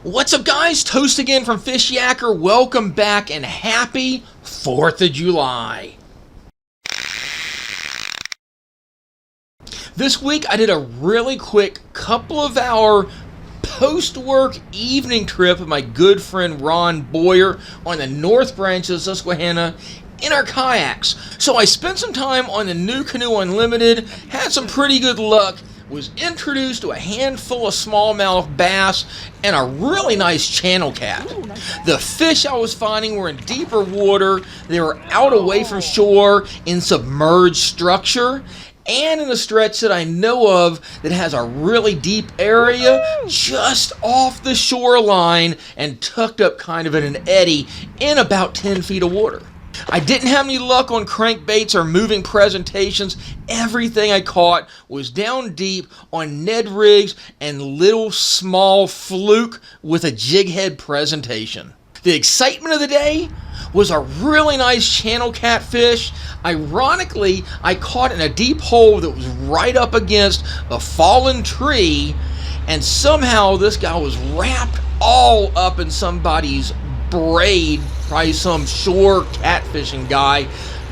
What's up, guys? Toast again from Fishyaker. Welcome back and happy 4th of July. This week I did a really quick couple of hour post-work evening trip with my good friend Ron Boyer on the North Branch of Susquehanna in our kayaks. So I spent some time on the new Canoe Unlimited, had some pretty good luck, was introduced to a handful of smallmouth bass and a really nice channel cat. The fish I was finding were in deeper water, they were out away from shore in submerged structure, and in a stretch that I know of that has a really deep area just off the shoreline and tucked up kind of in an eddy in about 10 feet of water. I didn't have any luck on crankbaits or moving presentations. Everything I caught was down deep on Ned rigs and little small fluke with a jig head presentation. The excitement of the day was a really nice channel catfish. Ironically, I caught in a deep hole that was right up against a fallen tree, and somehow this guy was wrapped all up in somebody's braid, probably some shore catfishing guy,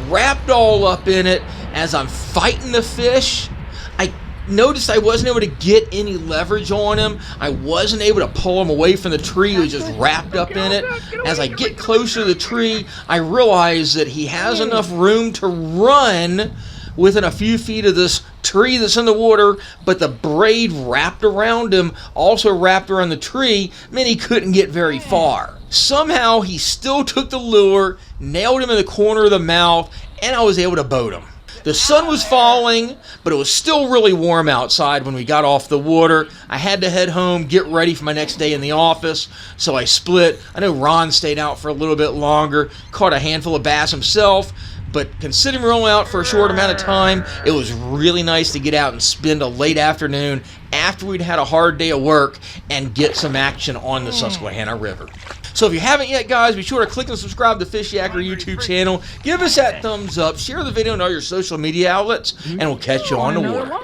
wrapped all up in it. As I'm fighting the fish, I noticed I wasn't able to get any leverage on him. I wasn't able to pull him away from the tree. He was just wrapped up in it. As I get closer to the tree, I realize that he has enough room to run within a few feet of this tree that's in the water, but the braid wrapped around him, also wrapped around the tree, meant he couldn't get very far. Somehow he still took the lure, nailed him in the corner of the mouth, and I was able to boat him. The sun was falling, but it was still really warm outside when we got off the water. I had to head home, get ready for my next day in the office, so I split. I know Ron stayed out for a little bit longer, caught a handful of bass himself, but considering we're only out for a short amount of time, it was really nice to get out and spend a late afternoon after we'd had a hard day of work and get some action on the Susquehanna River. So if you haven't yet, guys, be sure to click and subscribe to the Fishyaker YouTube channel. Give us that thumbs up. Share the video on all your social media outlets, and we'll catch you on the water.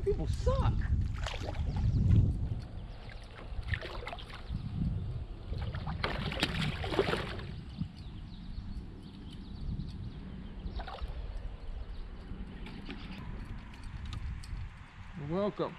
People suck. You're welcome.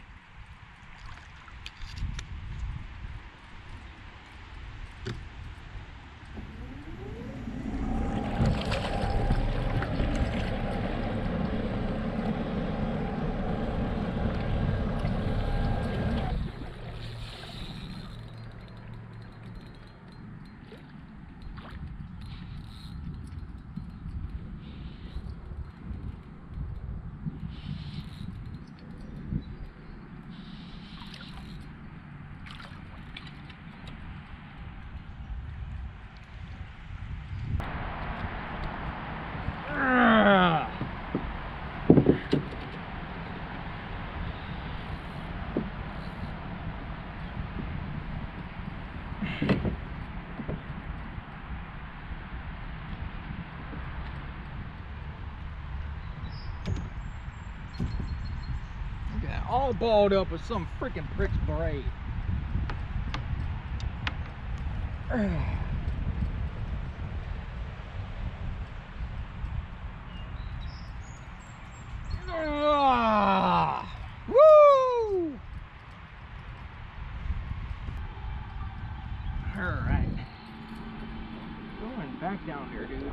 All balled up with some freaking prick's braid. Woo! All right, going back down there, dude.